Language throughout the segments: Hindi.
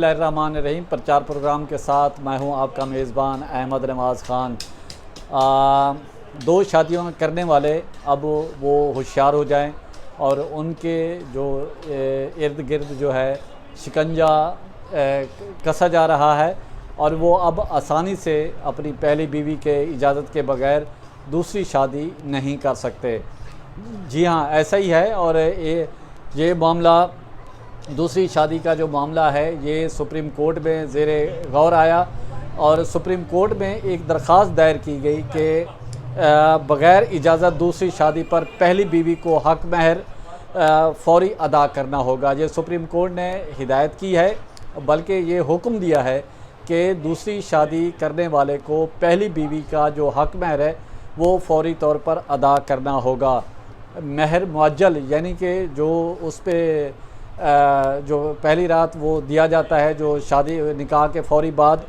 बिस्मिल्लाहिर्रहमानिर्रहीम। प्रचार प्रोग्राम के साथ मैं हूं आपका मेज़बान अहमद नवाज़ ख़ान। दो शादियों करने वाले अब वो होशियार हो जाएं और उनके जो इर्द गिर्द जो है शिकंजा कसा जा रहा है और वो अब आसानी से अपनी पहली बीवी के इजाज़त के बग़ैर दूसरी शादी नहीं कर सकते। जी हाँ, ऐसा ही है। और ये मामला, दूसरी शादी का जो मामला है, ये सुप्रीम कोर्ट में ज़ेरे गौर आया और सुप्रीम कोर्ट में एक दरख्वास्त दायर की गई कि बग़ैर इजाज़त दूसरी शादी पर पहली बीवी को हक़ महर फ़ौरी अदा करना होगा। ये सुप्रीम कोर्ट ने हिदायत की है, बल्कि ये हुक्म दिया है कि दूसरी शादी करने वाले को पहली बीवी का जो हक़ महर है वो फ़ौरी तौर पर अदा करना होगा। महर मुअज्जल यानी कि जो उस पर जो पहली रात वो दिया जाता है, जो शादी निकाह के फ़ौरी बाद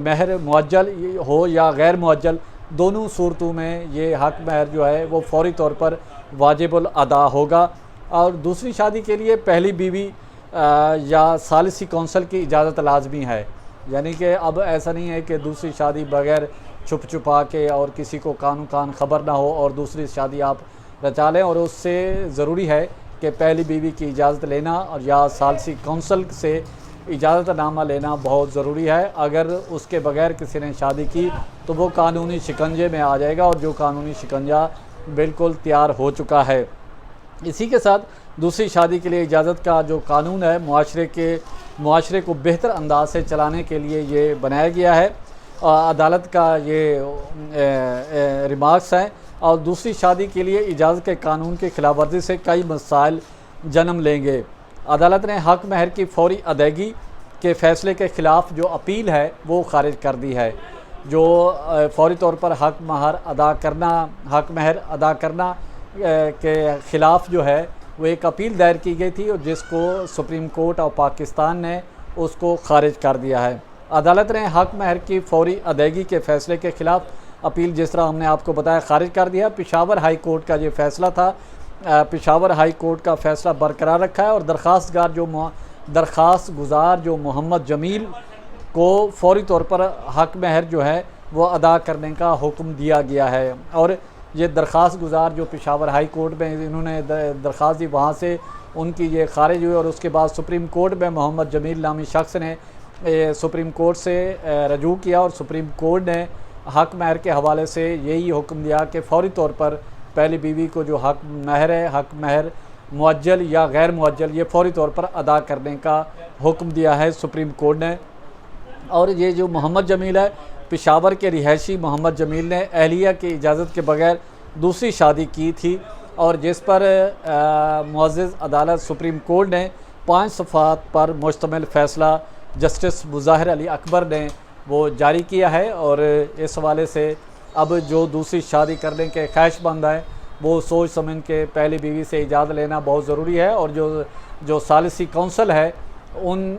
महर मुअज्जल हो या गैर मुअज्जल, दोनों सूरतों में ये हक़ महर जो है वो फ़ौरी तौर पर वाजिबुल अदा होगा। और दूसरी शादी के लिए पहली बीवी या सालिसी कौंसल की इजाज़त लाजमी है। यानी कि अब ऐसा नहीं है कि दूसरी शादी बग़ैर छुप छुपा के और किसी को कान ख़बर ना हो और दूसरी शादी आप रचा लें, और उससे ज़रूरी है कि पहली बीवी की इजाज़त लेना और या सालिसी कौंसल से इजाज़तनामा लेना बहुत ज़रूरी है। अगर उसके बग़ैर किसी ने शादी की तो वो कानूनी शिकंजे में आ जाएगा, और जो कानूनी शिकंजा बिल्कुल तैयार हो चुका है। इसी के साथ दूसरी शादी के लिए इजाज़त का जो कानून है, मुआशरे को बेहतर अंदाज से चलाने के लिए ये बनाया गया है। अदालत का ये रिमार्क्स हैं। और दूसरी शादी के लिए इजाज़त के कानून की खिलाफ वर्जी से कई मसाइल जन्म लेंगे। अदालत ने हक़ महर की फ़ौरी अदायगी के फ़ैसले के ख़िलाफ़ जो अपील है वो ख़ारिज कर दी है। जो फ़ौरी तौर पर हक़ महर अदा करना के ख़िलाफ़ जो है वो एक अपील दायर की गई थी, और जिसको सुप्रीम कोर्ट ऑफ पाकिस्तान ने उसको ख़ारिज कर दिया है। अदालत ने हक़ महर की फ़ौरी अदायगी के फ़ैसले के ख़िलाफ़ अपील, जिस तरह हमने आपको बताया, ख़ारिज कर दिया। पेशावर हाई कोर्ट का ये फ़ैसला था। पेशावर हाई कोर्ट का फ़ैसला बरकरार रखा है और दरख्वास्त गुज़ार जो मोहम्मद जमील को फ़ौरी तौर पर हक़ महर जो है वो अदा करने का हुक्म दिया गया है। और ये दरख्वास्त गुज़ार जो पेशावर हाई कोर्ट में इन्होंने दरख्वास्त दी, वहाँ से उनकी ये खारिज हुई और उसके बाद सुप्रीम कोर्ट में मोहम्मद जमील नामी शख्स ने सुप्रीम कोर्ट से रजू किया, और सुप्रीम कोर्ट ने हक़ महर के हवाले से यही हुक्म दिया कि फ़ौरी तौर पर पहली बीवी को जो हक़ महर है, हक़ महर मुअज्जल या गैर मुअज्जल, ये फ़ौरी तौर पर अदा करने का हुक्म दिया है सुप्रीम कोर्ट ने। और ये जो मोहम्मद जमील है, पेशावर के रिहायशी मोहम्मद जमील ने अहलिया की इजाज़त के बग़ैर दूसरी शादी की थी, और जिस पर मुअज़्ज़ज़ अदालत सुप्रीम कोर्ट ने 5 सफ़हात पर मुश्तमिल फ़ैसला जस्टिस मुज़ाहिर अली अकबर ने वो जारी किया है। और इस हवाले से अब जो दूसरी शादी करने के ख्वाहिशमंद हैं वो सोच समझ के पहली बीवी से इजाज़त लेना बहुत ज़रूरी है, और जो सालिसी कौंसल है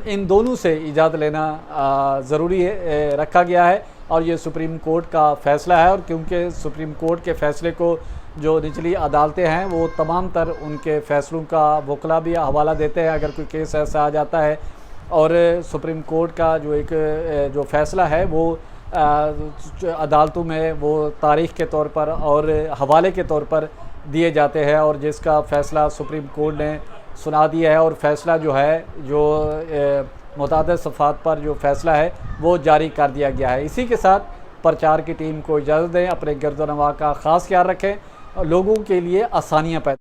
इन दोनों से इजाज़त लेना ज़रूरी रखा गया है। और ये सुप्रीम कोर्ट का फ़ैसला है, और क्योंकि सुप्रीम कोर्ट के फ़ैसले को जो निचली अदालतें हैं वो तमाम तर उनके फ़ैसलों का वकला भी हवाला देते हैं अगर कोई केस ऐसा आ जाता है। और सुप्रीम कोर्ट का जो फ़ैसला है वो अदालतों में वो तारीख़ के तौर पर और हवाले के तौर पर दिए जाते हैं, और जिसका फ़ैसला सुप्रीम कोर्ट ने सुना दिया है। और फ़ैसला जो है मुतादिद सफ़हात पर जो फ़ैसला है वो जारी कर दिया गया है। इसी के साथ प्रचार की टीम को इजाज़त दें। अपने गिरदोनवा का ख़ास ख्याल रखें और लोगों के लिए आसानियाँ पैदा